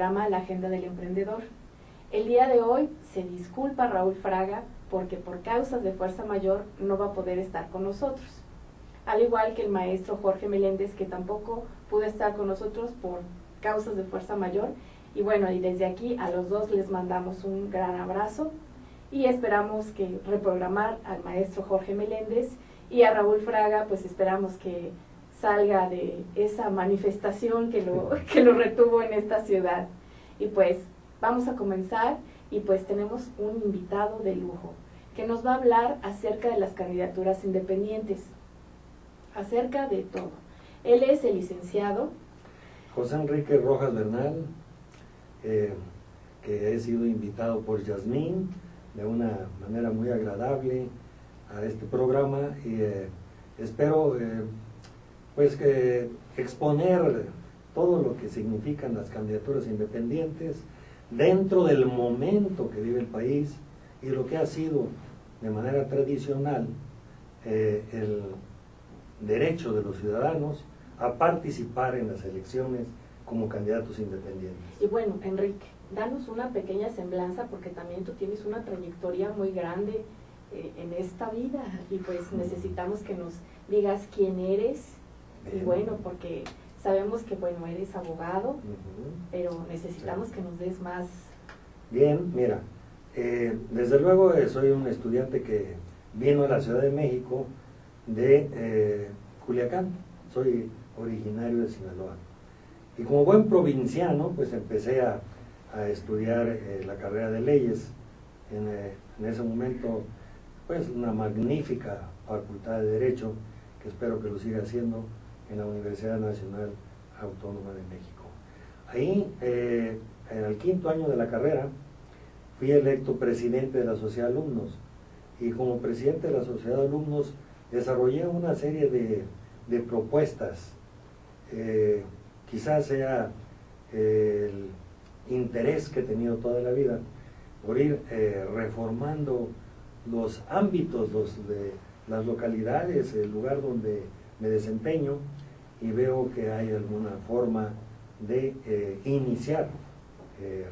programa La Agenda del Emprendedor. El día de hoy se disculpa Raúl Fraga porque por causas de fuerza mayor no va a poder estar con nosotros. Al igual que el maestro Jorge Meléndez, que tampoco pudo estar con nosotros por causas de fuerza mayor. Y bueno, y desde aquí a los dos les mandamos un gran abrazo y esperamos que reprogramar al maestro Jorge Meléndez, y a Raúl Fraga pues esperamos que salga de esa manifestación que lo retuvo en esta ciudad. Y pues vamos a comenzar, y pues tenemos un invitado de lujo que nos va a hablar acerca de las candidaturas independientes, acerca de todo. Él es el licenciado José Enrique Rojas Bernal, que he sido invitado por Yasmín de una manera muy agradable a este programa, y espero pues que exponer todo lo que significan las candidaturas independientes dentro del momento que vive el país y lo que ha sido de manera tradicional el derecho de los ciudadanos a participar en las elecciones como candidatos independientes. Y bueno, Enrique, danos una pequeña semblanza, porque también tú tienes una trayectoria muy grande en esta vida, y pues necesitamos que nos digas quién eres. Bien. Y bueno, porque sabemos que bueno, eres abogado, pero necesitamos que nos des más. Bien, mira, desde luego soy un estudiante que vino a la Ciudad de México de Culiacán, soy originario de Sinaloa. Y como buen provinciano, pues empecé a estudiar la carrera de leyes. En ese momento, pues una magnífica facultad de Derecho, que espero que lo siga haciendo en la Universidad Nacional Autónoma de México. Ahí, en el 5º año de la carrera, fui electo presidente de la Sociedad de Alumnos. Y como presidente de la Sociedad de Alumnos, desarrollé una serie de propuestas. Quizás sea el interés que he tenido toda la vida por ir reformando los ámbitos de las localidades, el lugar donde me desempeño, y veo que hay alguna forma de iniciar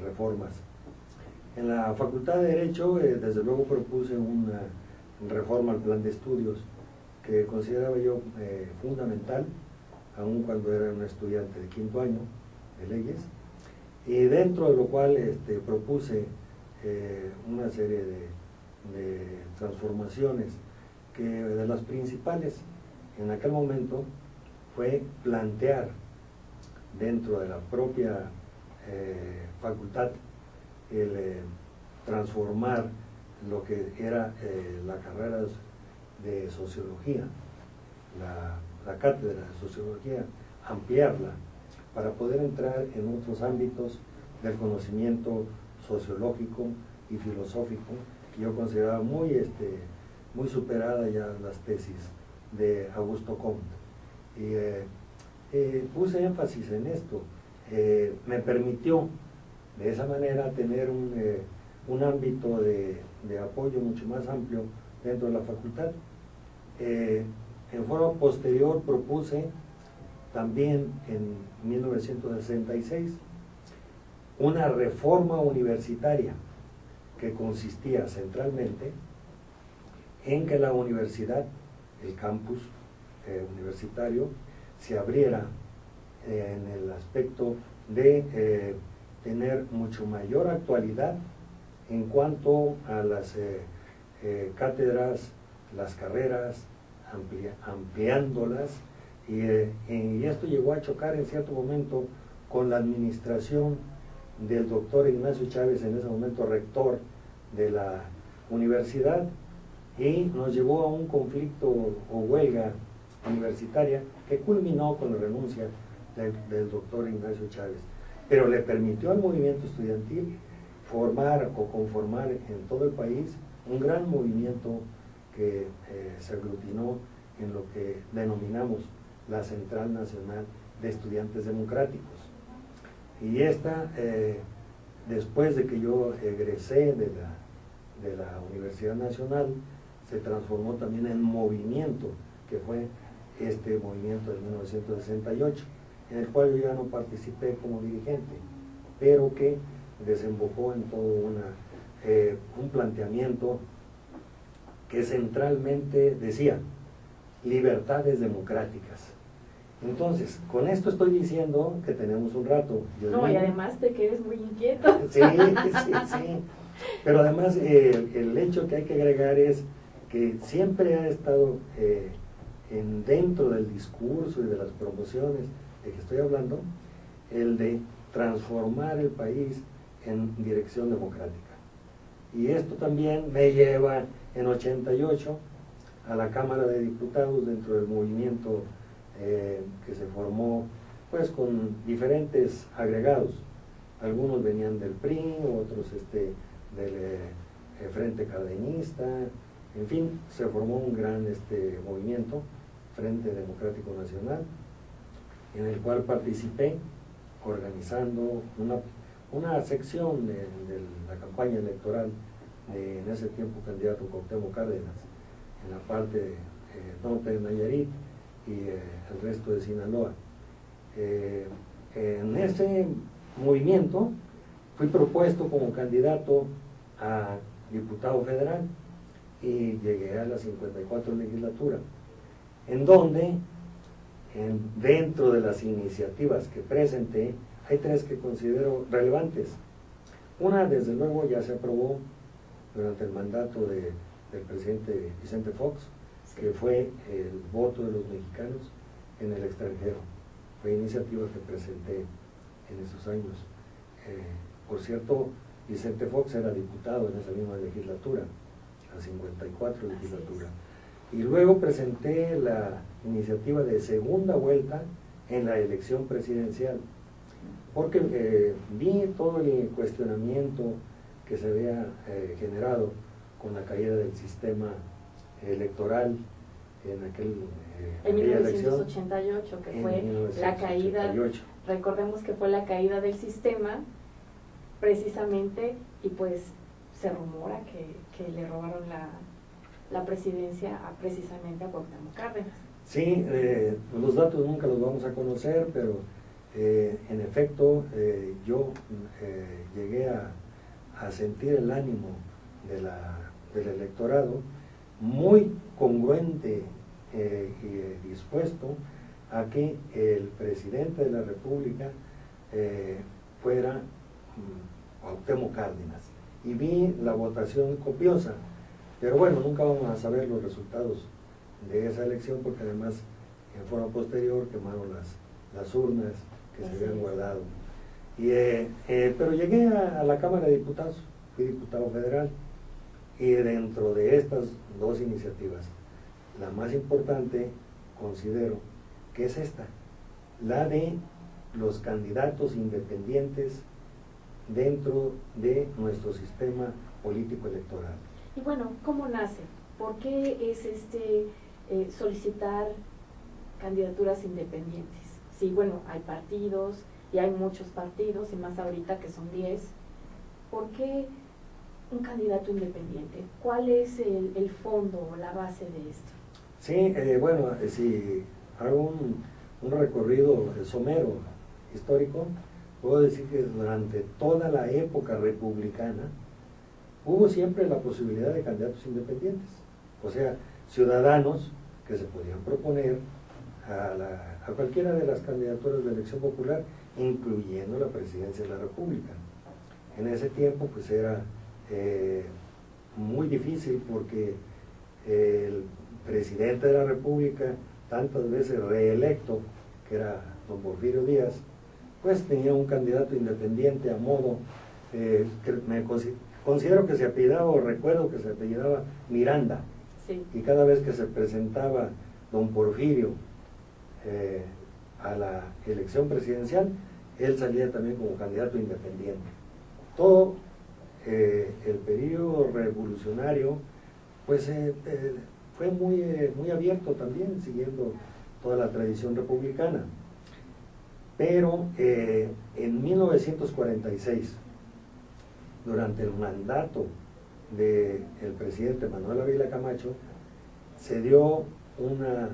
reformas. En la Facultad de Derecho, desde luego propuse una reforma al plan de estudios que consideraba yo fundamental, aun cuando era un estudiante de 5º año de leyes, y dentro de lo cual propuse una serie de transformaciones, que de las principales en aquel momento fue plantear dentro de la propia facultad el transformar lo que era la carrera de sociología, la cátedra de sociología, ampliarla para poder entrar en otros ámbitos del conocimiento sociológico y filosófico, que yo consideraba muy superada ya las tesis de Augusto Comte. Y puse énfasis en esto. Me permitió de esa manera tener un ámbito de apoyo mucho más amplio dentro de la facultad. En forma posterior propuse también en 1966 una reforma universitaria que consistía centralmente en que la universidad, el campus universitario, se abriera en el aspecto de tener mucho mayor actualidad en cuanto a las cátedras, las carreras, ampliándolas, y esto llegó a chocar en cierto momento con la administración del doctor Ignacio Chávez, en ese momento rector de la universidad, y nos llevó a un conflicto o huelga universitaria que culminó con la renuncia del doctor Ignacio Chávez, pero le permitió al movimiento estudiantil formar o conformar en todo el país un gran movimiento que se aglutinó en lo que denominamos la Central Nacional de Estudiantes Democráticos. Y esta, después de que yo egresé de la Universidad Nacional, se transformó también en movimiento, que fue este movimiento de 1968, en el cual yo ya no participé como dirigente, pero que desembocó en todo un planteamiento que centralmente decía libertades democráticas. Entonces, con esto estoy diciendo que tenemos un rato. No, y además de que eres muy inquieto. Sí, sí. Pero además el hecho que hay que agregar es que siempre ha estado dentro del discurso y de las promociones de que estoy hablando, el de transformar el país en dirección democrática. Y esto también me lleva en 88 a la Cámara de Diputados dentro del movimiento que se formó pues con diferentes agregados. Algunos venían del PRI, otros del Frente Cardenista, en fin, se formó un gran movimiento, Frente Democrático Nacional, en el cual participé organizando una sección de la campaña electoral de, en ese tiempo, candidato Cuauhtémoc Cárdenas, en la parte norte de Nayarit y el resto de Sinaloa. En ese movimiento fui propuesto como candidato a diputado federal y llegué a la 54 legislatura, en donde dentro de las iniciativas que presenté hay tres que considero relevantes. Una, desde luego, ya se aprobó durante el mandato del presidente Vicente Fox, que fue el voto de los mexicanos en el extranjero. Fue iniciativa que presenté en esos años. Por cierto, Vicente Fox era diputado en esa misma legislatura, la 54 legislatura. Y luego presenté la iniciativa de segunda vuelta en la elección presidencial, porque vi todo el cuestionamiento que se había generado con la caída del sistema electoral en en aquella 1988, que fue 1988. la caída, recordemos que fue la caída del sistema, precisamente, y pues se rumora que le robaron la presidencia precisamente a Cuauhtémoc Cárdenas. Sí, los datos nunca los vamos a conocer, pero en efecto yo llegué a sentir el ánimo del electorado muy congruente y dispuesto a que el presidente de la República fuera Cuauhtémoc Cárdenas. Y vi la votación copiosa, pero bueno, nunca vamos a saber los resultados de esa elección, porque además en forma posterior quemaron las urnas que se habían guardado. Pero llegué a la Cámara de Diputados, fui diputado federal, y dentro de estas dos iniciativas, la más importante considero que es esta, la de los candidatos independientes dentro de nuestro sistema político electoral. Y bueno, ¿cómo nace? ¿Por qué es solicitar candidaturas independientes? Sí, bueno, hay partidos y hay muchos partidos, y más ahorita que son 10. ¿Por qué un candidato independiente? ¿Cuál es el fondo o la base de esto? Sí, bueno, si hago un recorrido somero histórico, puedo decir que durante toda la época republicana hubo siempre la posibilidad de candidatos independientes, o sea, ciudadanos que se podían proponer a cualquiera de las candidaturas de elección popular, incluyendo la presidencia de la República. En ese tiempo pues era muy difícil, porque el presidente de la República, tantas veces reelecto, que era don Porfirio Díaz, pues tenía un candidato independiente a modo, que considero que se apellidaba, o recuerdo que se apellidaba Miranda. Sí. Y cada vez que se presentaba don Porfirio a la elección presidencial, él salía también como candidato independiente. Todo el periodo revolucionario pues fue muy abierto también, siguiendo toda la tradición republicana. Pero en 1946, durante el mandato del presidente Manuel Ávila Camacho, se dio una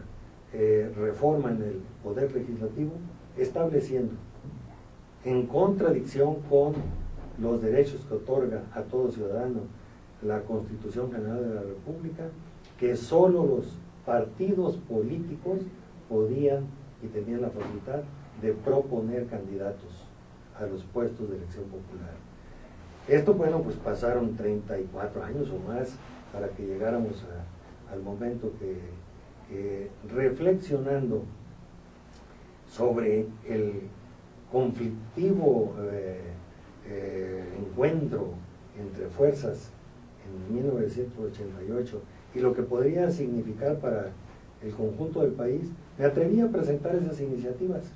reforma en el Poder Legislativo, estableciendo en contradicción con los derechos que otorga a todo ciudadano la Constitución General de la República, que solo los partidos políticos podían y tenían la facultad de proponer candidatos a los puestos de elección popular. Esto, bueno, pues pasaron 34 años o más para que llegáramos al momento que reflexionando sobre el conflictivo encuentro entre fuerzas en 1988 y lo que podría significar para el conjunto del país, me atreví a presentar esas iniciativas,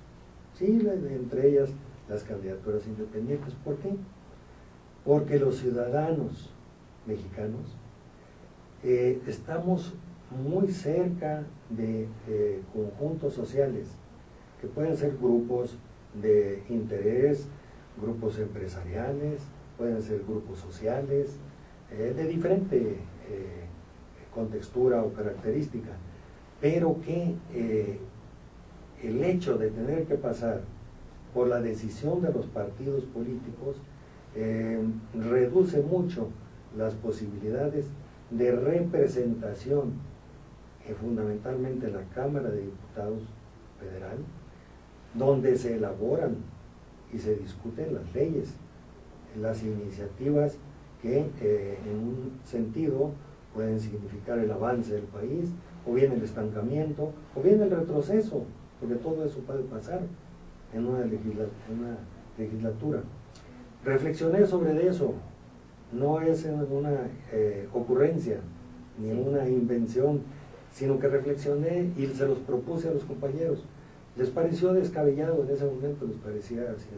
sí, entre ellas las candidaturas independientes. ¿Por qué? Porque los ciudadanos mexicanos estamos muy cerca de conjuntos sociales, que pueden ser grupos de interés, grupos empresariales, pueden ser grupos sociales, de diferente contextura o característica, pero que el hecho de tener que pasar por la decisión de los partidos políticos reduce mucho las posibilidades de representación, fundamentalmente en la Cámara de Diputados Federal, donde se elaboran y se discuten las leyes, las iniciativas que en un sentido pueden significar el avance del país, o bien el estancamiento, o bien el retroceso, porque todo eso puede pasar en una legislatura. Reflexioné sobre eso, no es una ocurrencia, ni una invención, sino que reflexioné y se los propuse a los compañeros. ¿Les pareció descabellado en ese momento? ¿Les parecía así,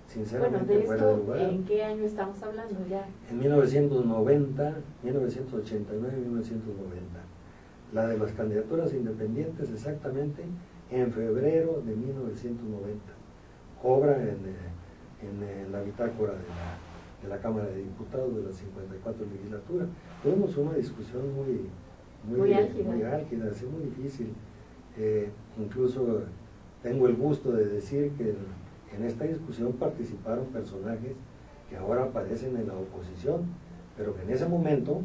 sinceramente bueno, de fuera de esto, lugar? ¿en qué año estamos hablando ya? En 1990, 1989 y 1990. La de las candidaturas independientes exactamente en febrero de 1990. Obra en la bitácora de la Cámara de Diputados de la 54 legislatura. Tuvimos una discusión muy álgida, así muy difícil. Incluso tengo el gusto de decir que en esta discusión participaron personajes que ahora aparecen en la oposición, pero que en ese momento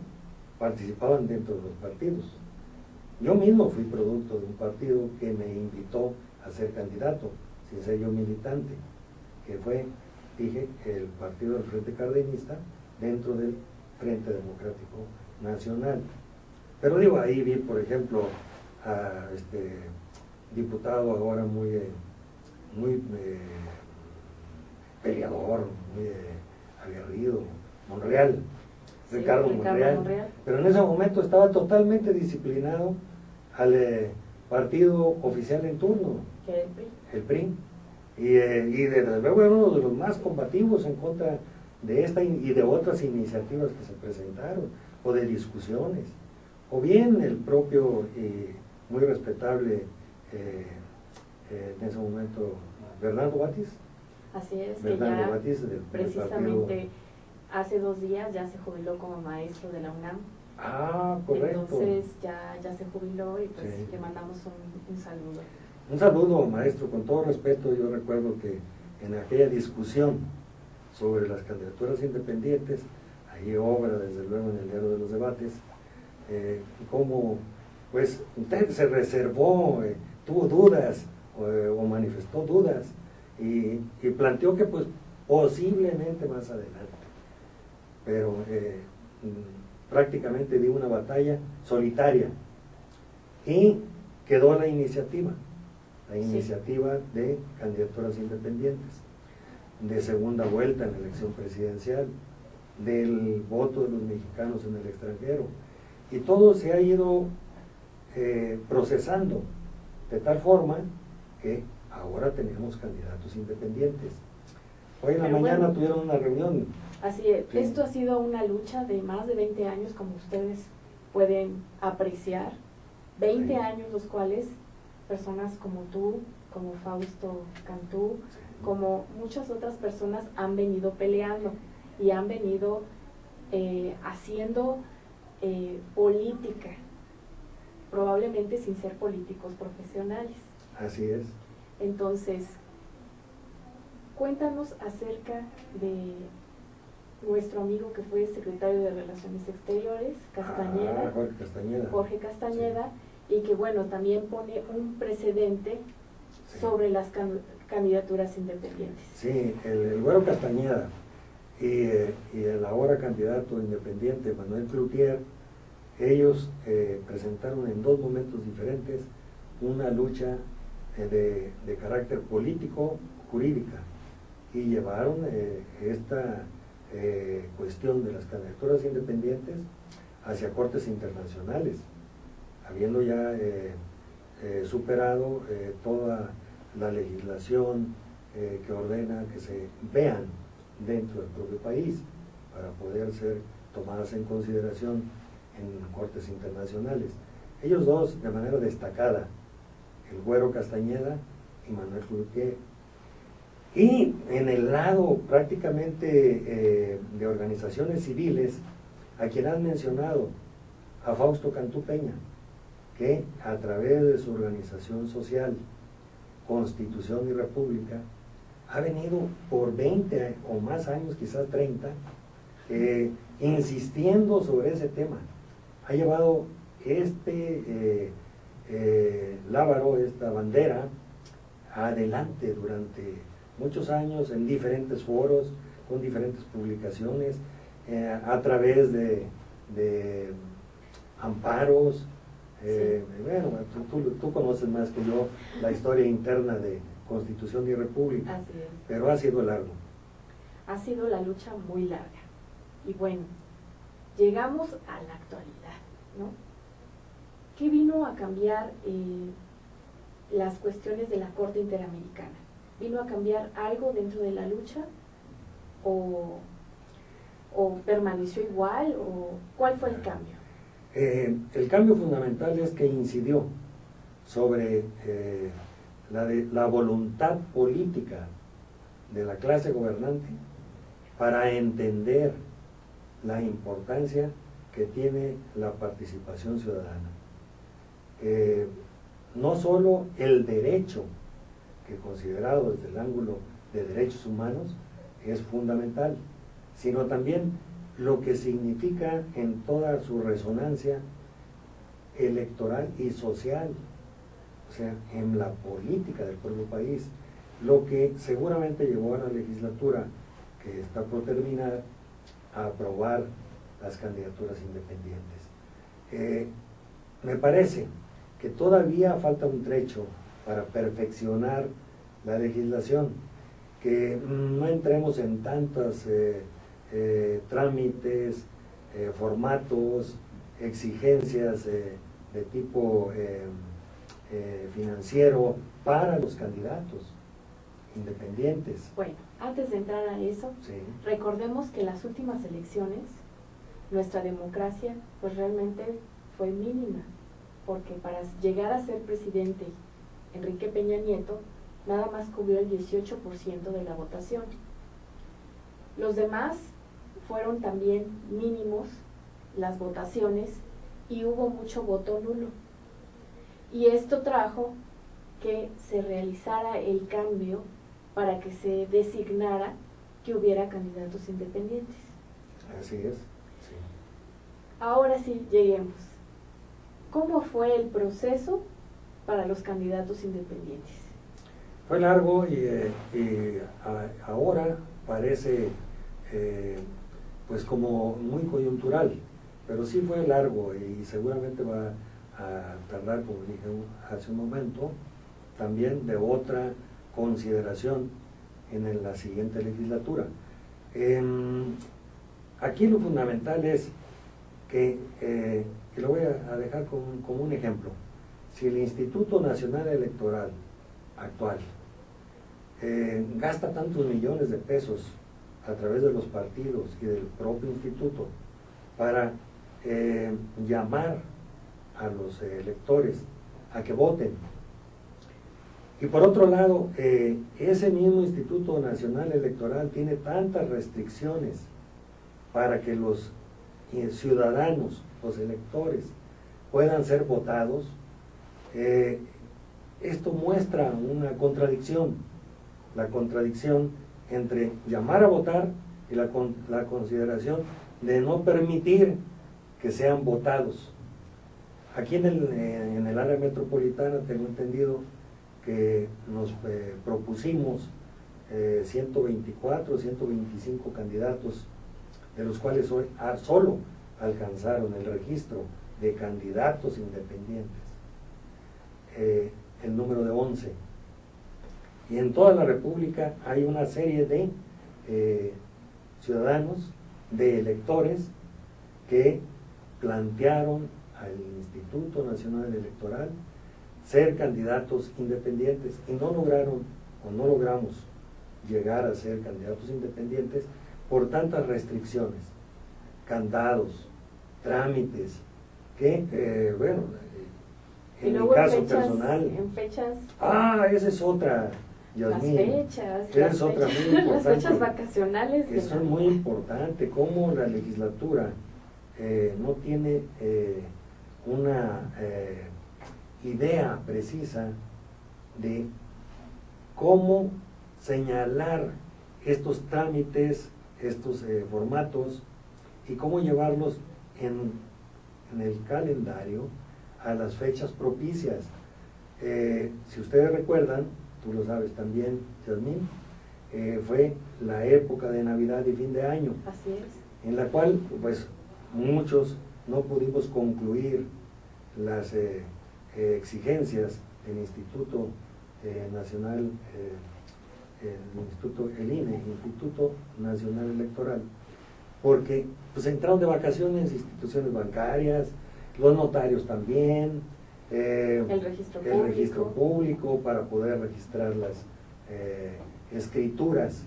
participaban dentro de los partidos. Yo mismo fui producto de un partido que me invitó a ser candidato, sin ser yo militante, que fue, dije, el Partido del Frente Cardenista dentro del Frente Democrático Nacional. Pero digo, ahí vi, por ejemplo, a este diputado ahora muy peleador, muy aguerrido, Monreal, Sí, Ricardo Monreal, pero en ese momento estaba totalmente disciplinado al partido oficial en turno, ¿Qué el PRI? el PRI, y desde luego era uno de los más combativos en contra de esta y de otras iniciativas que se presentaron, o de discusiones, o bien el propio muy respetable en ese momento Bernardo Batis. Así es, Bernardo que ya Batis, del precisamente partido. hace 2 días ya se jubiló como maestro de la UNAM. Ah, correcto. Entonces ya se jubiló y pues Sí. le mandamos un saludo. Un saludo, maestro, con todo respeto. Yo recuerdo que en aquella discusión sobre las candidaturas independientes, ahí obra desde luego en el diario de los debates, cómo pues usted se reservó, tuvo dudas o manifestó dudas y planteó que pues posiblemente más adelante, pero prácticamente dio una batalla solitaria y quedó la iniciativa de candidaturas independientes, de segunda vuelta en la elección presidencial, del voto de los mexicanos en el extranjero, y todo se ha ido procesando de tal forma que ahora tenemos candidatos independientes. Hoy en la mañana tuvieron una reunión. Así es, Sí. Esto ha sido una lucha de más de 20 años, como ustedes pueden apreciar, 20 Sí. años los cuales personas como tú, como Fausto Cantú, Sí. como muchas otras personas han venido peleando y han venido haciendo política, probablemente sin ser políticos profesionales. Así es. Entonces, cuéntanos acerca de nuestro amigo que fue secretario de Relaciones Exteriores, Castañeda, Jorge Castañeda. Jorge Castañeda, sí. Y que bueno, también pone un precedente sí. sobre las candidaturas independientes. Sí, el Güero Castañeda y el ahora candidato independiente Manuel Cloutier, ellos presentaron en dos momentos diferentes una lucha de carácter político, jurídica, y llevaron esta cuestión de las candidaturas independientes hacia cortes internacionales, habiendo ya superado toda la legislación que ordena que se vean dentro del propio país para poder ser tomadas en consideración en cortes internacionales. Ellos dos de manera destacada, el Güero Castañeda y Manuel Cloutier. Y en el lado prácticamente de organizaciones civiles, a quien han mencionado, a Fausto Cantú Peña, que a través de su organización social, Constitución y República, ha venido por 20 o más años, quizás 30, insistiendo sobre ese tema. Ha llevado lábaro, esta bandera, adelante durante muchos años en diferentes foros, con diferentes publicaciones, a través de amparos. Sí. Bueno, tú conoces más que yo la historia interna de Constitución y República, así es. Pero ha sido largo. Ha sido la lucha muy larga. Y bueno, llegamos a la actualidad, ¿no? ¿Qué vino a cambiar las cuestiones de la Corte Interamericana? ¿Vino a cambiar algo dentro de la lucha? ¿O permaneció igual? ¿O cuál fue el cambio? El cambio fundamental es que incidió sobre la voluntad política de la clase gobernante para entender la importancia que tiene la participación ciudadana. No solo el derecho, que considerado desde el ángulo de derechos humanos es fundamental, sino también lo que significa en toda su resonancia electoral y social, o sea, en la política del propio país, lo que seguramente llevó a la legislatura que está por terminar a aprobar las candidaturas independientes. Me parece que todavía falta un trecho para perfeccionar la legislación, que no entremos en tantos trámites, formatos, exigencias de tipo financiero para los candidatos independientes. Bueno, antes de entrar a eso, sí. Recordemos que en las últimas elecciones nuestra democracia pues realmente fue mínima, porque para llegar a ser presidente Enrique Peña Nieto nada más cubrió el 18% de la votación. Los demás fueron también mínimos las votaciones y hubo mucho voto nulo. Y esto trajo que se realizara el cambio para que se designara que hubiera candidatos independientes. Así es. Sí. Ahora sí, lleguemos. ¿Cómo fue el proceso para los candidatos independientes? Fue largo y ahora parece pues como muy coyuntural, pero sí fue largo y seguramente va a tardar, como dije hace un momento, también de otra consideración en la siguiente legislatura. Aquí lo fundamental es que, y lo voy a dejar como un ejemplo, si el Instituto Nacional Electoral actual gasta tantos millones de pesos a través de los partidos y del propio instituto para llamar a los electores a que voten, y por otro lado ese mismo Instituto Nacional Electoral tiene tantas restricciones para que los ciudadanos, los electores, puedan ser votados, esto muestra una contradicción, la contradicción entre llamar a votar y la consideración de no permitir que sean votados. Aquí en el área metropolitana tengo entendido que nos propusimos 124, 125 candidatos, de los cuales hoy solo alcanzaron el registro de candidatos independientes el número de 11. Y en toda la República hay una serie de ciudadanos, de electores, que plantearon al Instituto Nacional Electoral ser candidatos independientes y no lograron o no logramos llegar a ser candidatos independientes por tantas restricciones, candados, trámites, que, bueno, en mi caso personal... En fechas... esa es otra, Yasmín. Esa es otra muy importante. Las fechas vacacionales. Eso es muy importante, cómo la legislatura no tiene una idea precisa de cómo señalar estos trámites, estos formatos, y cómo llevarlos en el calendario a las fechas propicias. Si ustedes recuerdan, tú lo sabes también, Yasmín, fue la época de Navidad y fin de año. Así es. En la cual, pues, muchos no pudimos concluir las exigencias del Instituto Nacional, el INE, Instituto Nacional Electoral, porque pues entraron de vacaciones instituciones bancarias, los notarios también, el registro público para poder registrar las escrituras,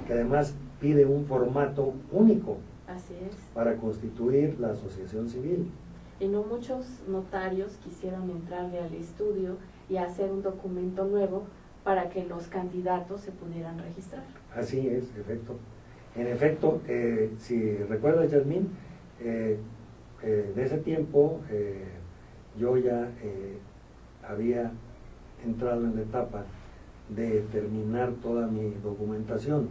que además pide un formato único. Así es. Para constituir la asociación civil. Y no muchos notarios quisieron entrarle al estudio y hacer un documento nuevo para que los candidatos se pudieran registrar. Así es, en efecto, si recuerdas, Yasmín, de ese tiempo yo ya había entrado en la etapa de terminar toda mi documentación.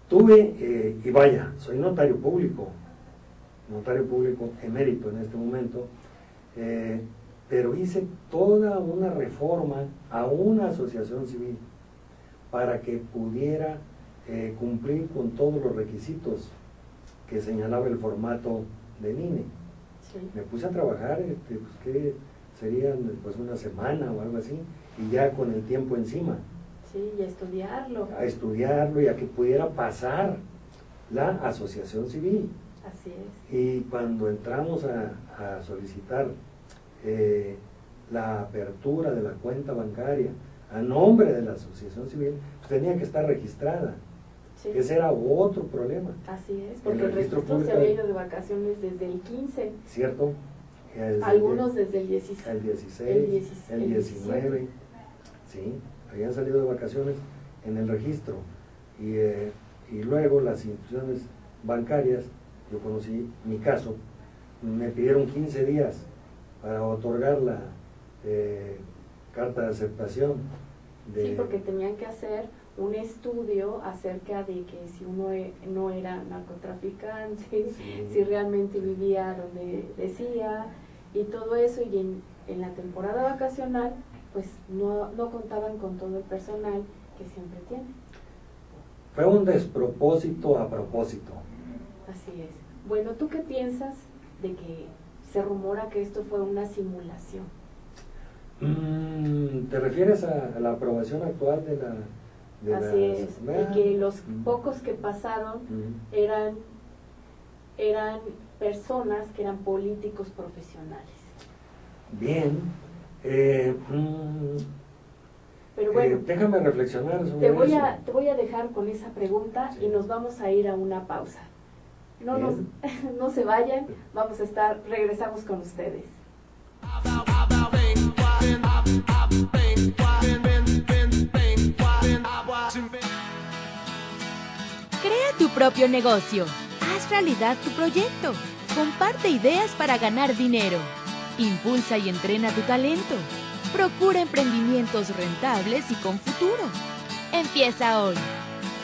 Tuve, y vaya, soy notario público emérito en este momento, pero hice toda una reforma a una asociación civil para que pudiera cumplir con todos los requisitos que señalaba el formato del INE. Sí. Me puse a trabajar, pues, que serían pues una semana o algo así, y ya con el tiempo encima. Sí, y a estudiarlo. A estudiarlo y a que pudiera pasar la asociación civil. Así es. Y cuando entramos a solicitar la apertura de la cuenta bancaria a nombre de la asociación civil, pues tenía que estar registrada. Sí. Ese era otro problema. Así es, porque el registro se había ido de vacaciones desde el 15. ¿Cierto? Algunos desde el 16. El 16, el 19. Sí, habían salido de vacaciones en el registro. Y luego las instituciones bancarias, yo conocí mi caso, me pidieron 15 días para otorgar la carta de aceptación. Sí, porque tenían que hacer un estudio acerca de que si uno no era narcotraficante, sí, si realmente vivía donde decía, y todo eso, y en la temporada vacacional, pues no contaban con todo el personal que siempre tienen. Fue un despropósito a propósito. Así es. Bueno, ¿tú qué piensas de que se rumora que esto fue una simulación? ¿Te refieres a la aprobación actual de la... Así es, y que los pocos que pasaron eran personas que eran políticos profesionales? Bien, pero bueno, déjame reflexionar sobre eso. Te voy a dejar con esa pregunta, sí, y nos vamos a ir a una pausa. No se vayan, regresamos con ustedes. Crea tu propio negocio. Haz realidad tu proyecto. Comparte ideas para ganar dinero. Impulsa y entrena tu talento. Procura emprendimientos rentables y con futuro. Empieza hoy.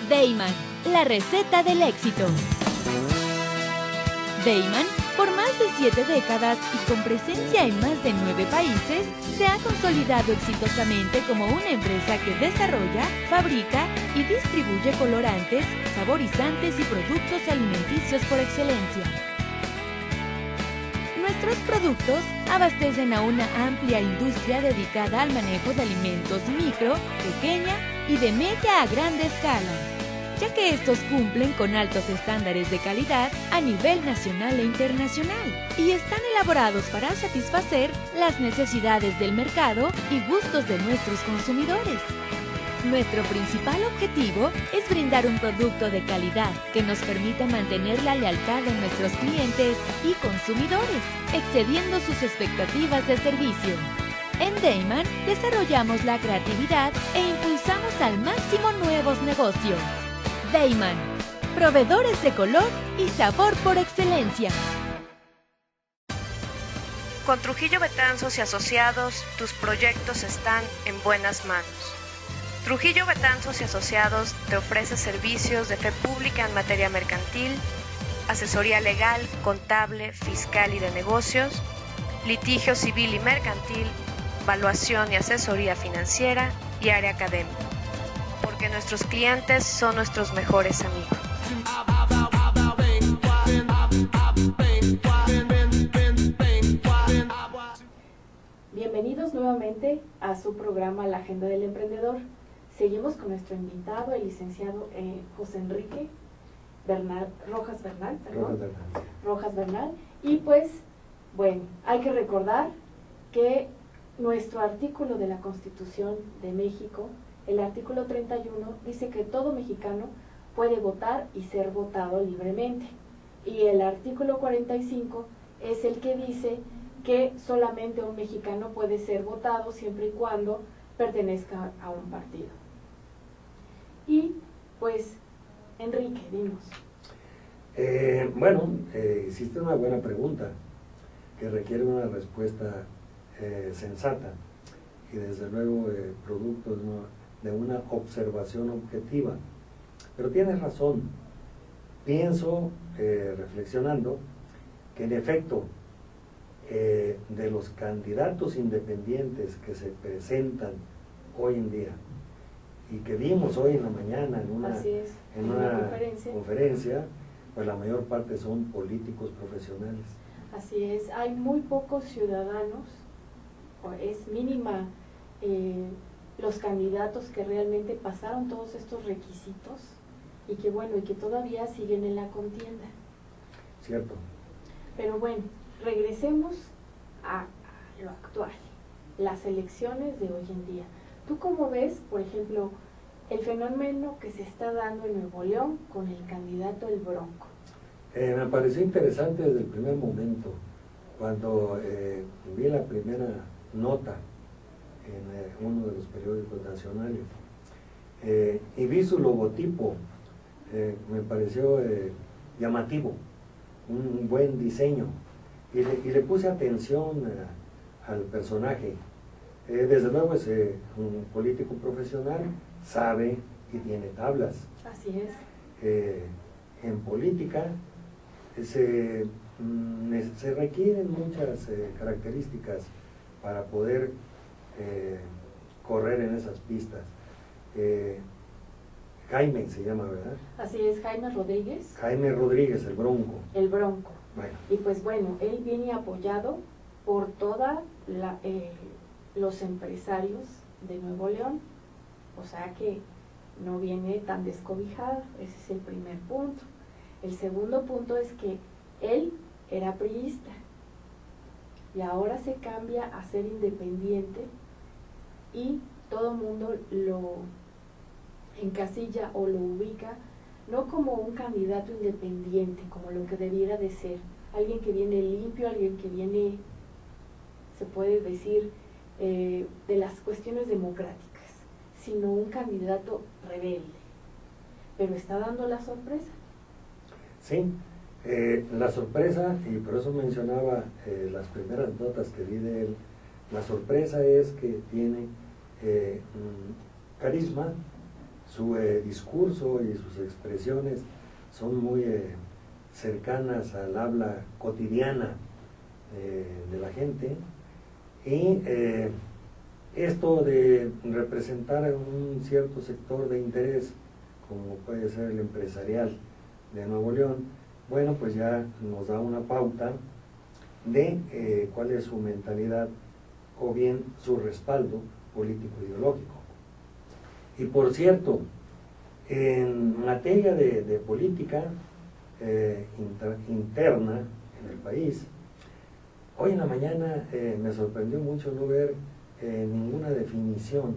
Deiman, la receta del éxito. Deiman, por más de 7 décadas y con presencia en más de 9 países, se ha consolidado exitosamente como una empresa que desarrolla, fabrica y distribuye colorantes, saborizantes y productos alimenticios por excelencia. Nuestros productos abastecen a una amplia industria dedicada al manejo de alimentos micro, pequeña y de media a grande escala, ya que estos cumplen con altos estándares de calidad a nivel nacional e internacional y están elaborados para satisfacer las necesidades del mercado y gustos de nuestros consumidores. Nuestro principal objetivo es brindar un producto de calidad que nos permita mantener la lealtad de nuestros clientes y consumidores, excediendo sus expectativas de servicio. En Deiman desarrollamos la creatividad e impulsamos al máximo nuevos negocios. Deiman, proveedores de color y sabor por excelencia. Con Trujillo Betanzos y Asociados, tus proyectos están en buenas manos. Trujillo Betanzos y Asociados te ofrece servicios de fe pública en materia mercantil, asesoría legal, contable, fiscal y de negocios, litigio civil y mercantil, evaluación y asesoría financiera y área académica, porque nuestros clientes son nuestros mejores amigos. Bienvenidos nuevamente a su programa La Agenda del Emprendedor. Seguimos con nuestro invitado, el licenciado José Enrique Rojas Bernal. Y pues, bueno, hay que recordar que nuestro artículo de la Constitución de México, el artículo 31, dice que todo mexicano puede votar y ser votado libremente. Y el artículo 45 es el que dice que solamente un mexicano puede ser votado siempre y cuando pertenezca a un partido. Y pues, Enrique, dinos. Hiciste una buena pregunta que requiere una respuesta sensata y desde luego producto de una observación objetiva. Pero tienes razón. Pienso, reflexionando, que en efecto de los candidatos independientes que se presentan hoy en día y que vimos hoy en la mañana en una conferencia, pues la mayor parte son políticos profesionales. Así es, hay muy pocos ciudadanos, es mínima los candidatos que realmente pasaron todos estos requisitos y que bueno, y que todavía siguen en la contienda. Cierto. Pero bueno, regresemos a lo actual, las elecciones de hoy en día. ¿Tú cómo ves, por ejemplo, el fenómeno que se está dando en Nuevo León con el candidato El Bronco? Me pareció interesante desde el primer momento, cuando vi la primera nota en uno de los periódicos nacionales y vi su logotipo, me pareció llamativo, un buen diseño, y le puse atención al personaje. Desde luego es un político profesional, sabe y tiene tablas. Así es. En política se requieren muchas características para poder correr en esas pistas. Jaime se llama, ¿verdad? Así es, Jaime Rodríguez. Jaime Rodríguez, el Bronco. El Bronco. Bueno. Y pues bueno, él viene apoyado por toda los empresarios de Nuevo León, o sea que no viene tan descobijado. Ese es el primer punto. El segundo punto es que él era priista y ahora se cambia a ser independiente y todo el mundo lo encasilla o lo ubica no como un candidato independiente, como lo que debiera de ser, alguien que viene limpio, alguien que viene, se puede decir, de las cuestiones democráticas, sino un candidato rebelde. Pero está dando la sorpresa. Sí, la sorpresa, y por eso mencionaba las primeras notas que vi de él, la sorpresa es que tiene carisma, su discurso y sus expresiones son muy cercanas al habla cotidiana de la gente, y esto de representar a un cierto sector de interés, como puede ser el empresarial de Nuevo León, bueno, pues ya nos da una pauta de cuál es su mentalidad o bien su respaldo político-ideológico. Y por cierto, en materia de política interna en el país, hoy en la mañana me sorprendió mucho no ver ninguna definición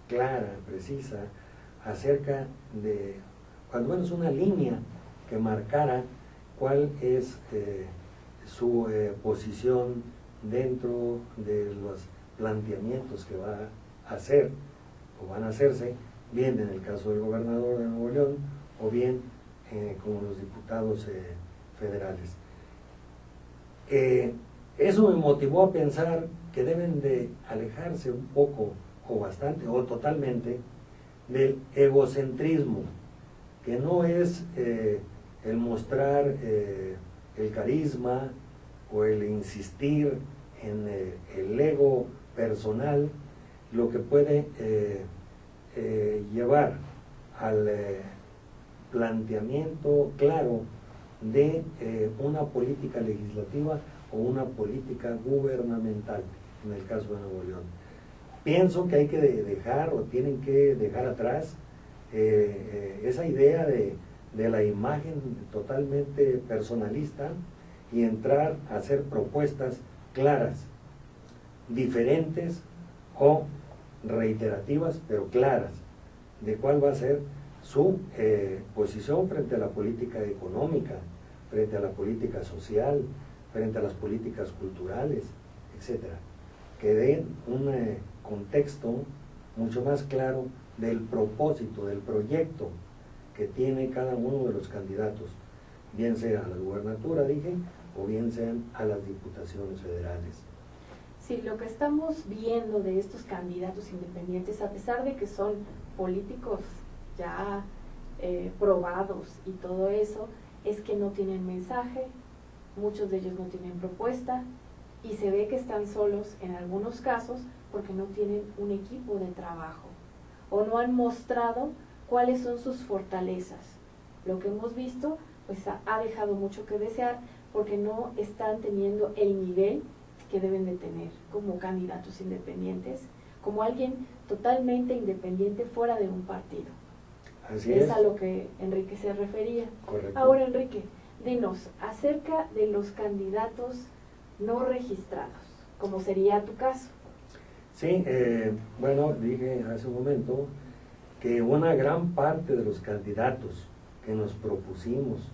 clara, precisa, acerca de, cuando menos una línea que marcara cuál es su posición dentro de los planteamientos que va a hacer o van a hacerse, bien en el caso del gobernador de Nuevo León o bien como los diputados federales. Eso me motivó a pensar que deben de alejarse un poco o bastante o totalmente del egocentrismo, que no es el mostrar el carisma o el insistir en el ego personal, lo que puede llevar al planteamiento claro de una política legislativa o una política gubernamental, en el caso de Nuevo León. Pienso que hay que dejar o tienen que dejar atrás esa idea de la imagen totalmente personalista y entrar a hacer propuestas claras, diferentes o reiterativas, pero claras, de cuál va a ser su posición frente a la política económica, frente a la política social, frente a las políticas culturales, etcétera, que den un contexto mucho más claro del propósito, del proyecto que tiene cada uno de los candidatos, bien sea a la gubernatura, dije, o bien sean a las diputaciones federales. Sí, lo que estamos viendo de estos candidatos independientes, a pesar de que son políticos ya probados y todo eso, es que no tienen mensaje, muchos de ellos no tienen propuesta, y se ve que están solos en algunos casos porque no tienen un equipo de trabajo o no han mostrado cuáles son sus fortalezas. Lo que hemos visto pues ha dejado mucho que desear porque no están teniendo el nivel que deben de tener como candidatos independientes, como alguien totalmente independiente fuera de un partido. Así es a lo que Enrique se refería. Correcto. Ahora, Enrique, dinos acerca de los candidatos no registrados, como sería tu caso. Sí, bueno, dije hace un momento que una gran parte de los candidatos que nos propusimos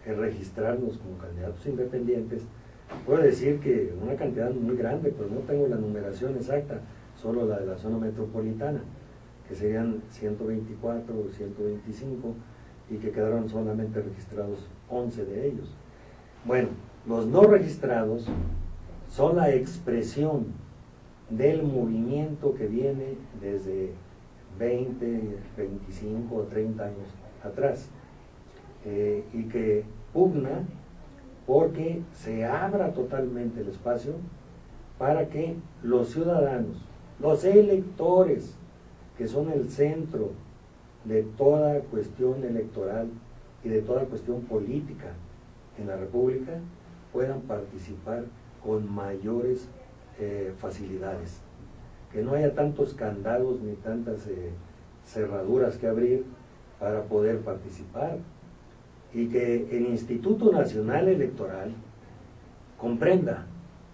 registrarnos como candidatos independientes, puedo decir que una cantidad muy grande, pero no tengo la numeración exacta, solo la de la zona metropolitana, que serían 124 o 125, y que quedaron solamente registrados 11 de ellos. Bueno, los no registrados son la expresión del movimiento que viene desde 20, 25 o 30 años atrás, y que pugna porque se abra totalmente el espacio para que los ciudadanos, los electores, que son el centro de toda cuestión electoral y de toda cuestión política en la República, puedan participar con mayores facilidades. Que no haya tantos candados ni tantas cerraduras que abrir para poder participar, y que el Instituto Nacional Electoral comprenda,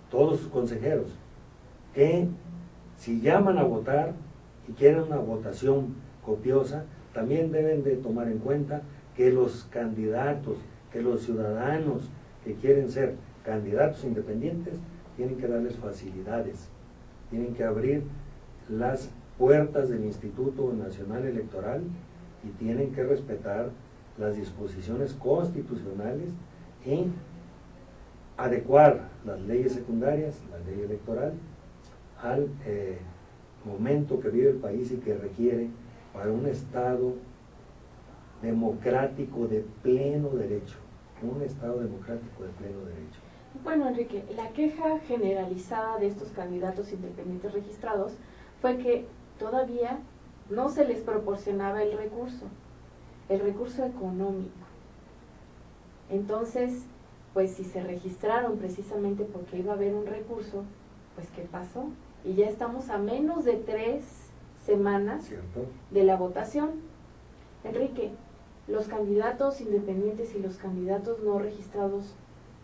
todos sus consejeros, que si llaman a votar y quieren una votación copiosa, también deben de tomar en cuenta que los candidatos, que los ciudadanos que quieren ser candidatos independientes, tienen que darles facilidades, tienen que abrir las puertas del Instituto Nacional Electoral y tienen que respetar las disposiciones constitucionales y adecuar las leyes secundarias, la ley electoral, al momento que vive el país y que requiere para un Estado democrático de pleno derecho, un Estado democrático de pleno derecho. Bueno, Enrique, la queja generalizada de estos candidatos independientes registrados fue que todavía no se les proporcionaba el recurso económico. Entonces, pues si se registraron precisamente porque iba a haber un recurso, pues ¿qué pasó? Y ya estamos a menos de 3 semanas de la votación. Enrique, ¿los candidatos independientes y los candidatos no registrados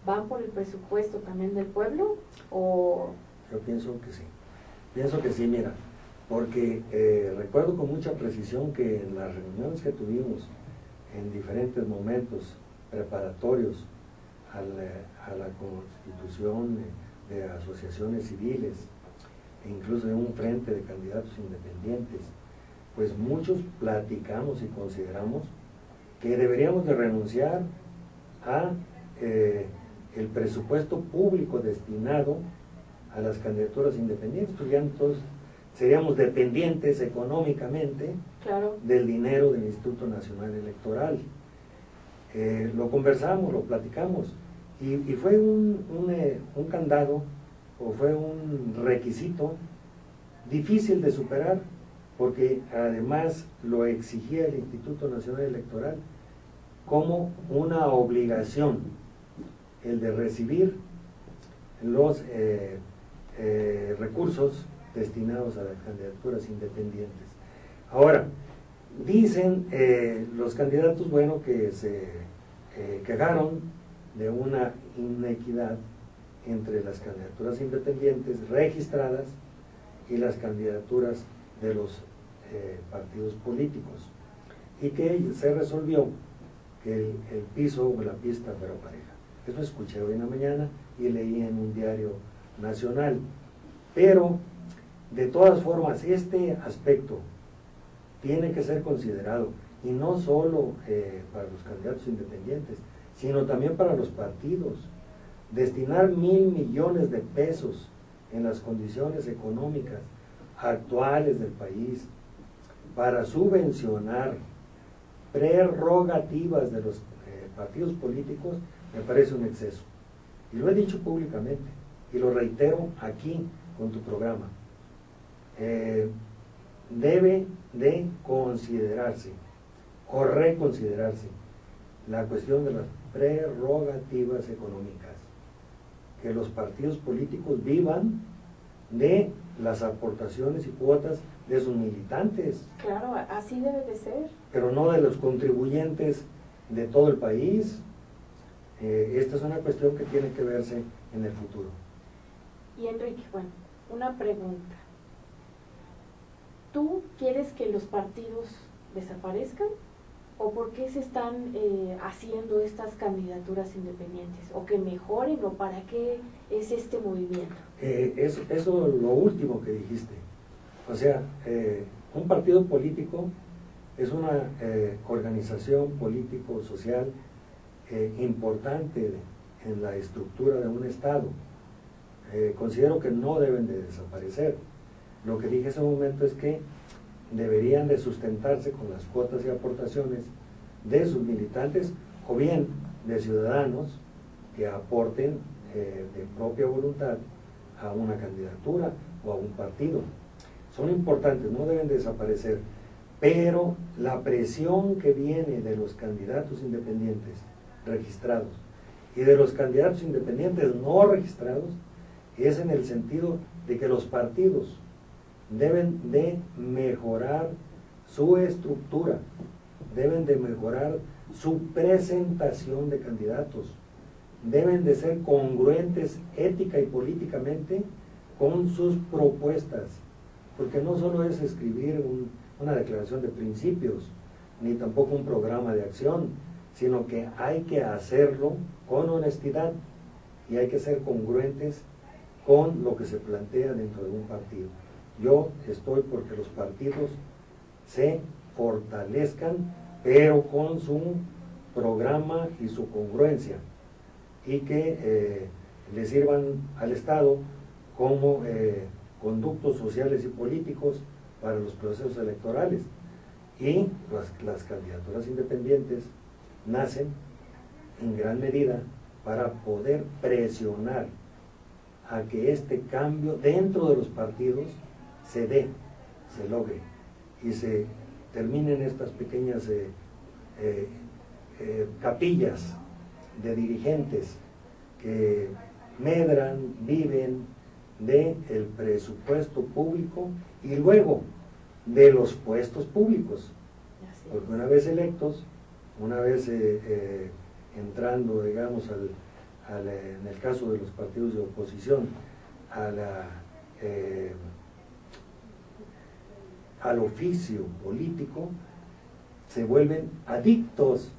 van por el presupuesto también del pueblo? ¿O? Yo pienso que sí, mira, porque recuerdo con mucha precisión que en las reuniones que tuvimos en diferentes momentos preparatorios a la constitución de asociaciones civiles, e incluso de un frente de candidatos independientes, pues muchos platicamos y consideramos que deberíamos de renunciar a el presupuesto público destinado a las candidaturas independientes, pues ya entonces seríamos dependientes económicamente, claro, del dinero del Instituto Nacional Electoral. Lo conversamos, lo platicamos, y fue un candado, o fue un requisito difícil de superar, porque además lo exigía el Instituto Nacional Electoral como una obligación, el de recibir los recursos destinados a las candidaturas independientes. Ahora, dicen los candidatos, bueno, que se quejaron de una inequidad entre las candidaturas independientes registradas y las candidaturas de los partidos políticos, y que se resolvió que el piso o la pista fuera pareja. Eso escuché hoy en la mañana y leí en un diario nacional. Pero, de todas formas, este aspecto tiene que ser considerado, y no solo para los candidatos independientes, sino también para los partidos. Destinar 1.000 millones de pesos en las condiciones económicas actuales del país para subvencionar prerrogativas de los partidos políticos me parece un exceso. Y lo he dicho públicamente, y lo reitero aquí con tu programa. Debe de considerarse o reconsiderarse la cuestión de las prerrogativas económicas, que los partidos políticos vivan de las aportaciones y cuotas de sus militantes. Claro, así debe de ser. Pero no de los contribuyentes de todo el país. Esta es una cuestión que tiene que verse en el futuro. Y Enrique, bueno, una pregunta. ¿Tú quieres que los partidos desaparezcan? ¿O por qué se están haciendo estas candidaturas independientes? ¿O que mejoren? ¿O para qué es este movimiento? Eso lo último que dijiste. O sea, un partido político es una organización político-social importante en la estructura de un Estado. Considero que no deben de desaparecer. Lo que dije hace un momento es que deberían de sustentarse con las cuotas y aportaciones de sus militantes, o bien de ciudadanos que aporten de propia voluntad a una candidatura o a un partido. Son importantes, no deben desaparecer, pero la presión que viene de los candidatos independientes registrados y de los candidatos independientes no registrados es en el sentido de que los partidos deben de mejorar su estructura, deben de mejorar su presentación de candidatos, deben de ser congruentes ética y políticamente con sus propuestas, porque no solo es escribir una declaración de principios, ni tampoco un programa de acción, sino que hay que hacerlo con honestidad y hay que ser congruentes con lo que se plantea dentro de un partido. Yo estoy porque los partidos se fortalezcan, pero con su programa y su congruencia, y que le sirvan al Estado como conductos sociales y políticos para los procesos electorales. Y las candidaturas independientes nacen en gran medida para poder presionar a que este cambio dentro de los partidos se dé, se logre y se terminen estas pequeñas capillas de dirigentes que medran, viven del presupuesto público y luego de los puestos públicos, porque una vez electos, una vez entrando, digamos, en el caso de los partidos de oposición, al oficio político, se vuelven adictos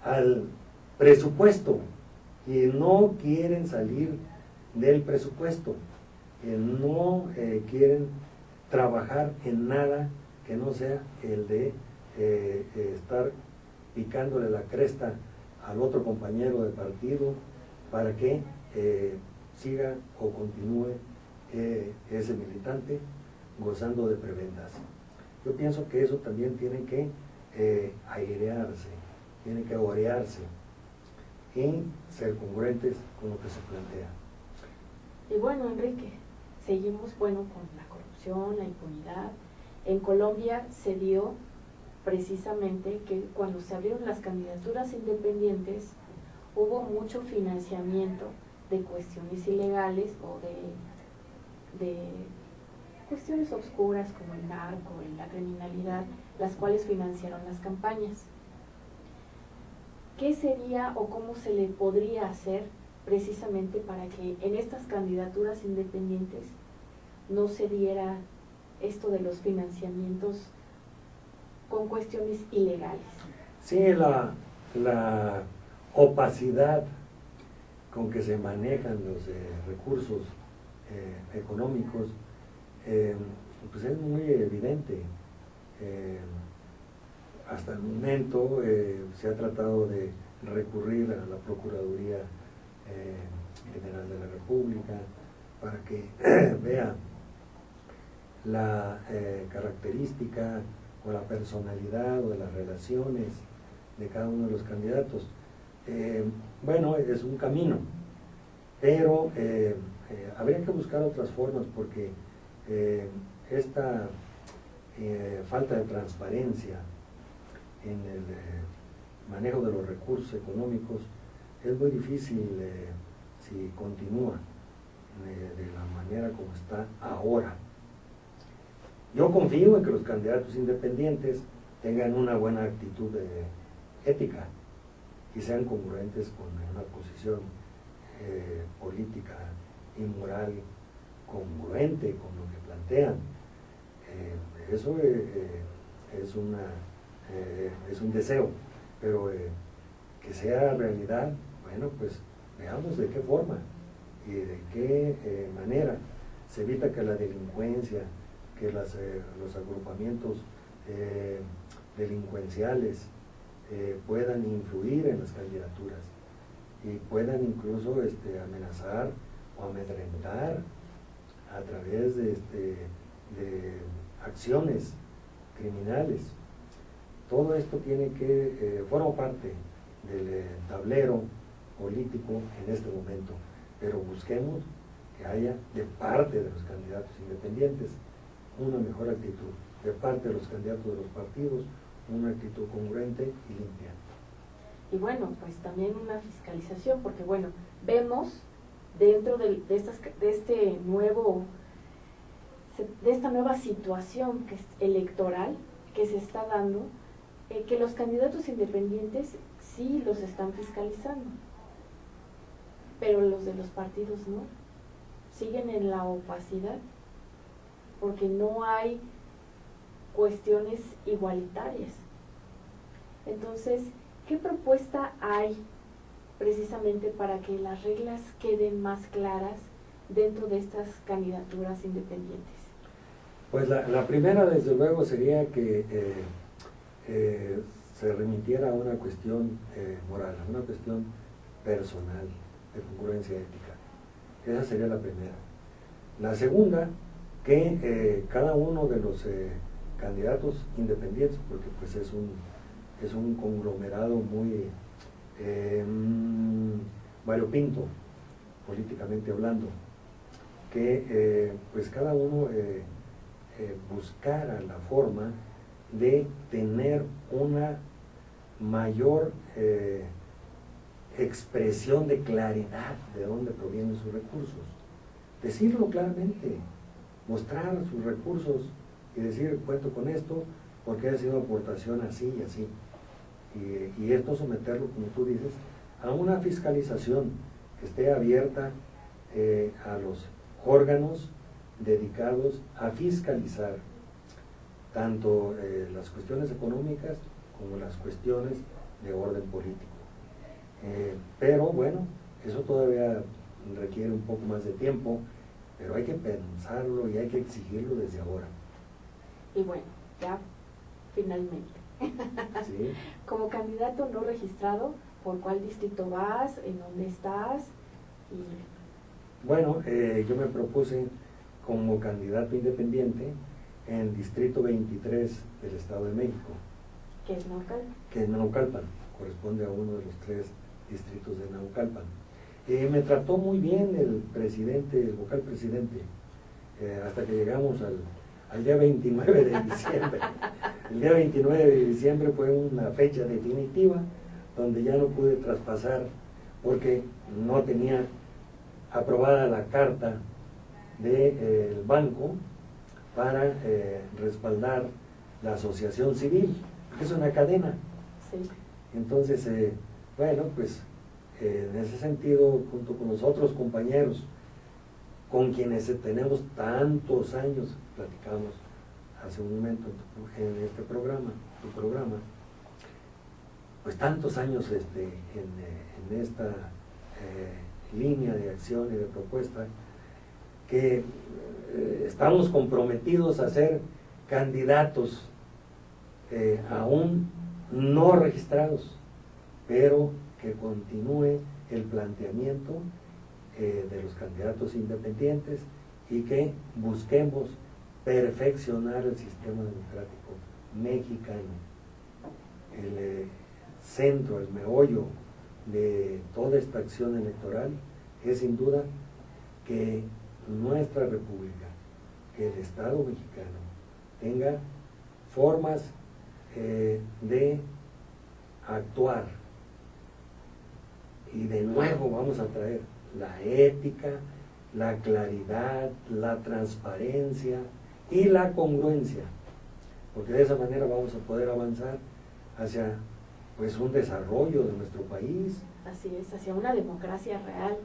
al presupuesto y no quieren salir del presupuesto, no quieren trabajar en nada que no sea el de estar picándole la cresta al otro compañero de partido para que siga o continúe ese militante gozando de prebendas. Yo pienso que eso también tiene que airearse, tiene que orearse y ser congruentes con lo que se plantea. Y bueno, Enrique, seguimos con la corrupción, la impunidad. En Colombia se dio precisamente que cuando se abrieron las candidaturas independientes hubo mucho financiamiento de cuestiones ilegales o de cuestiones obscuras como el narco y la criminalidad, las cuales financiaron las campañas. ¿Qué sería o cómo se le podría hacer precisamente para que en estas candidaturas independientes no se diera esto de los financiamientos con cuestiones ilegales? Sí, la opacidad con que se manejan los recursos económicos pues es muy evidente. Hasta el momento se ha tratado de recurrir a la Procuraduría General de la República para que vea la característica o la personalidad o las relaciones de cada uno de los candidatos. Bueno, es un camino, pero habría que buscar otras formas porque esta falta de transparencia en el manejo de los recursos económicos es muy difícil si continúa de la manera como está ahora. Yo confío en que los candidatos independientes tengan una buena actitud ética y sean congruentes con una posición política y moral congruente con lo que plantean. Eso es un deseo, pero que sea realidad, bueno, pues veamos de qué forma y de qué manera se evita que la delincuencia, que los agrupamientos delincuenciales puedan influir en las candidaturas y puedan incluso amenazar o amedrentar a través de acciones criminales. Todo esto forma parte del tablero político en este momento, pero busquemos que haya de parte de los candidatos independientes una mejor actitud, de parte de los candidatos de los partidos una actitud congruente y limpia. Y bueno, pues también una fiscalización, porque bueno, vemos dentro de esta nueva situación que es electoral que se está dando, que los candidatos independientes sí los están fiscalizando, pero los de los partidos no, siguen en la opacidad, porque no hay cuestiones igualitarias. Entonces, ¿qué propuesta hay precisamente para que las reglas queden más claras dentro de estas candidaturas independientes? Pues la primera, desde luego, sería que se remitiera a una cuestión moral, a una cuestión personal, de congruencia ética. Esa sería la primera. La segunda que cada uno de los candidatos independientes, porque pues es un conglomerado muy variopinto, políticamente hablando, que pues cada uno buscara la forma de tener una mayor expresión de claridad de dónde provienen sus recursos. Decirlo claramente, mostrar sus recursos y decir, cuento con esto porque ha sido aportación así y así. Y esto someterlo, como tú dices, a una fiscalización que esté abierta a los órganos dedicados a fiscalizar tanto las cuestiones económicas como las cuestiones de orden político. Pero bueno, eso todavía requiere un poco más de tiempo, pero hay que pensarlo y hay que exigirlo desde ahora. Y bueno, ya finalmente, ¿Sí? como candidato no registrado, ¿por cuál distrito vas? ¿En dónde estás? Bueno, yo me propuse como candidato independiente en Distrito 23 del Estado de México. ¿Qué es Naucalpan? Que es Naucalpan, corresponde a uno de los 3 distritos de Naucalpan. Me trató muy bien el presidente, el vocal presidente, hasta que llegamos al día 29 de diciembre. El día 29 de diciembre fue una fecha definitiva donde ya no pude traspasar porque no tenía aprobada la carta del banco para respaldar la asociación civil, que es una cadena. Sí. Entonces, bueno, pues en ese sentido, junto con los otros compañeros con quienes tenemos tantos años, platicamos hace un momento en este programa, tu programa, pues tantos años en esta línea de acción y de propuesta, que estamos comprometidos a ser candidatos aún no registrados, pero que continúe el planteamiento de los candidatos independientes y que busquemos perfeccionar el sistema democrático mexicano. El centro, el meollo de toda esta acción electoral es sin duda que nuestra república, que el Estado mexicano tenga formas de actuar, y de nuevo vamos a traer la ética, la claridad, la transparencia y la congruencia, porque de esa manera vamos a poder avanzar hacia pues un desarrollo de nuestro país. Así es, hacia una democracia real.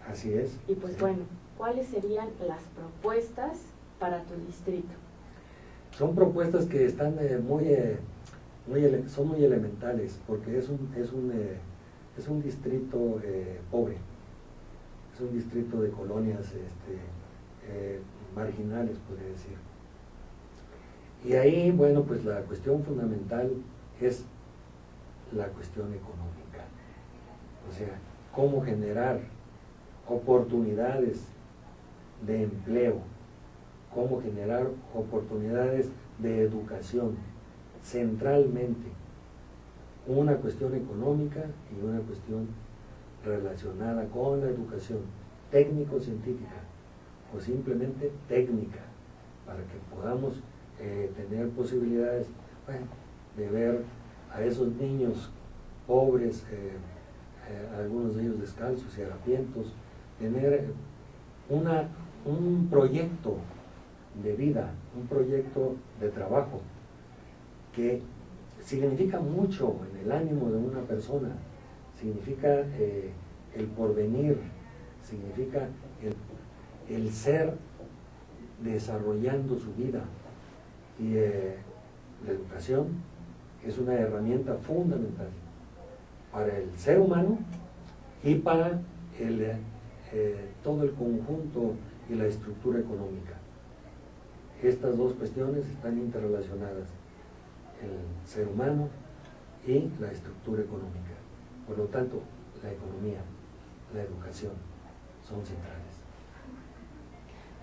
Así es. Y pues sí. bueno, ¿cuáles serían las propuestas para tu distrito? Son propuestas que están son muy elementales, porque es un distrito pobre, es un distrito de colonias marginales, podría decir. Y ahí, bueno, pues la cuestión fundamental es la cuestión económica, o sea, cómo generar oportunidades de empleo, cómo generar oportunidades de educación, centralmente una cuestión económica y una cuestión relacionada con la educación técnico-científica o simplemente técnica, para que podamos tener posibilidades, bueno, de ver a esos niños pobres, algunos de ellos descalzos y harapientos, tener un proyecto de vida, un proyecto de trabajo que significa mucho en el ánimo de una persona, significa el porvenir, significa el ser desarrollando su vida. Y la educación es una herramienta fundamental para el ser humano y para todo el conjunto y la estructura económica. Estas dos cuestiones están interrelacionadas, el ser humano y la estructura económica. Por lo tanto, la economía, la educación son centrales.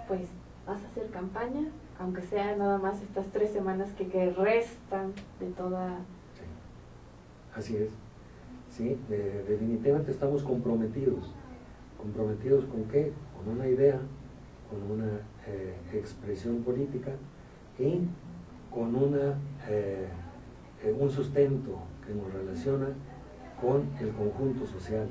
Pues vas a hacer campaña, aunque sea nada más estas 3 semanas que restan de toda... Sí. Así es. Sí, definitivamente estamos comprometidos. ¿Comprometidos con qué? Con una idea, con una expresión política y con un sustento que nos relaciona con el conjunto social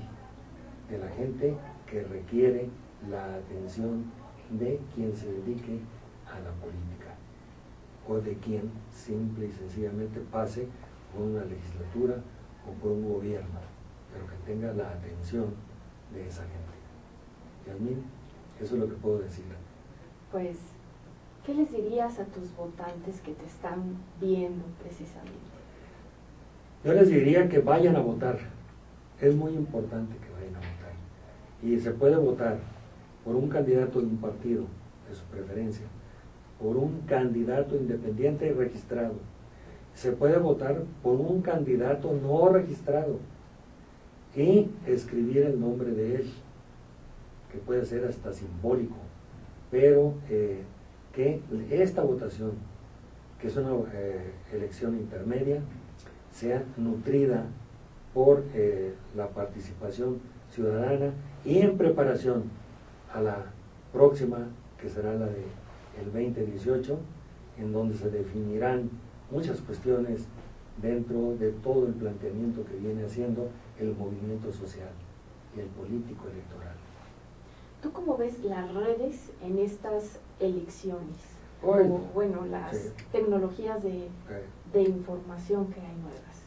de la gente que requiere la atención de quien se dedique a la política o de quien simple y sencillamente pase por una legislatura o por un gobierno, pero que tenga la atención de esa gente. Yasmín, eso es lo que puedo decir. Pues, ¿qué les dirías a tus votantes que te están viendo precisamente? Yo les diría que vayan a votar. Es muy importante que vayan a votar. Y se puede votar por un candidato de un partido, de su preferencia, por un candidato independiente y registrado. Se puede votar por un candidato no registrado y escribir el nombre de él, que puede ser hasta simbólico, pero que esta votación, que es una elección intermedia, sea nutrida por la participación ciudadana y en preparación a la próxima, que será la del 2018, en donde se definirán muchas cuestiones dentro de todo el planteamiento que viene haciendo el movimiento social y el político electoral. ¿Tú cómo ves las redes en estas elecciones? Bueno, o, bueno, las tecnologías de información que hay nuevas.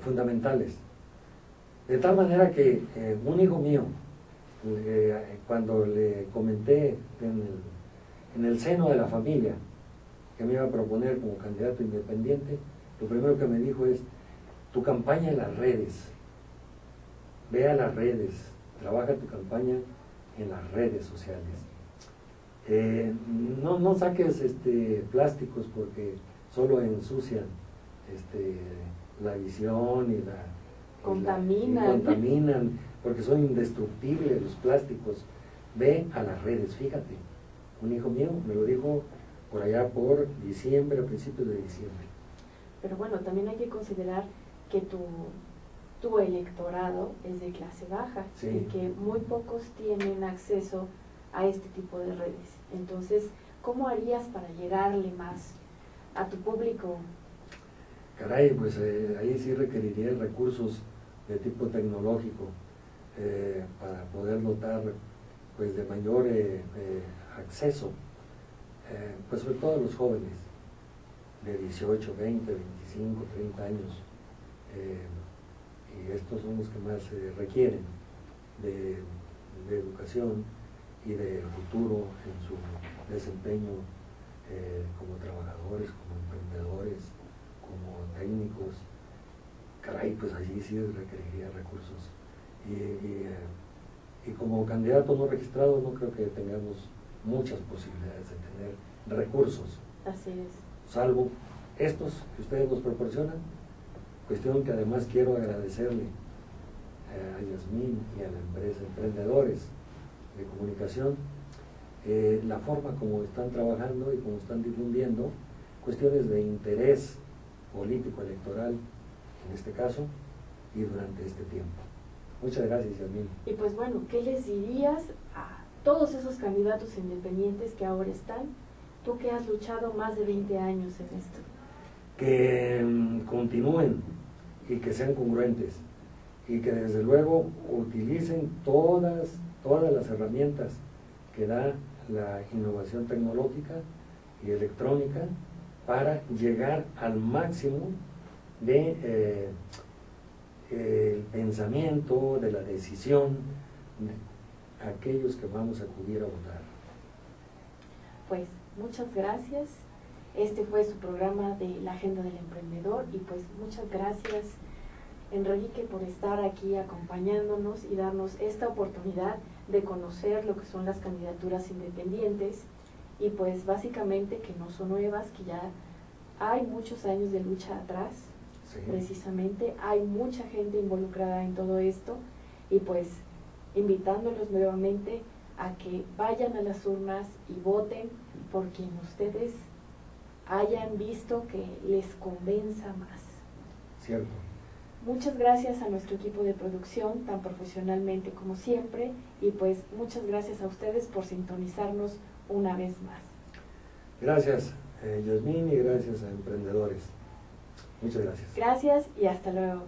Fundamentales. De tal manera que un hijo mío, cuando le comenté en el seno de la familia que me iba a proponer como candidato independiente, lo primero que me dijo es: tu campaña en las redes, ve a las redes, trabaja tu campaña en las redes sociales. No saques plásticos porque solo ensucian la visión y contaminan, porque son indestructibles los plásticos. Ve a las redes, fíjate. Un hijo mío me lo dijo por allá por diciembre, a principios de diciembre. Pero bueno, también hay que considerar que tu electorado es de clase baja, sí, y que muy pocos tienen acceso a este tipo de redes. Entonces, ¿cómo harías para llegarle más a tu público? Caray, pues ahí sí requeriría recursos de tipo tecnológico para poder dotar pues de mayor acceso, pues sobre todo a los jóvenes de 18, 20, 25, 30 años, y estos son los que más requieren de educación y de futuro en su desempeño como trabajadores, como emprendedores, como técnicos. Caray, pues allí sí requeriría recursos. Y como candidato no registrado no creo que tengamos muchas posibilidades de tener recursos. Así es. Salvo estos que ustedes nos proporcionan, cuestión que además quiero agradecerle a Yasmín y a la empresa Emprendedores de Comunicación, la forma como están trabajando y como están difundiendo cuestiones de interés político electoral en este caso y durante este tiempo. Muchas gracias, Yasmín. Y pues bueno, ¿qué les dirías a todos esos candidatos independientes que ahora están? Tú que has luchado más de 20 años en esto. Que continúen y que sean congruentes y que desde luego utilicen todas las herramientas que da la innovación tecnológica y electrónica para llegar al máximo de el pensamiento, de la decisión de aquellos que vamos a acudir a votar. Pues muchas gracias. Este fue su programa de la Agenda del Emprendedor y pues muchas gracias, Enrique, por estar aquí acompañándonos y darnos esta oportunidad de conocer lo que son las candidaturas independientes y pues básicamente que no son nuevas, que ya hay muchos años de lucha atrás. Sí. Precisamente hay mucha gente involucrada en todo esto y pues invitándolos nuevamente a que vayan a las urnas y voten por quien ustedes hayan visto que les convenza más. Cierto. Muchas gracias a nuestro equipo de producción, tan profesionalmente como siempre, y pues muchas gracias a ustedes por sintonizarnos una vez más. Gracias, Yasmín, y gracias a Emprendedores. Muchas gracias. Gracias y hasta luego.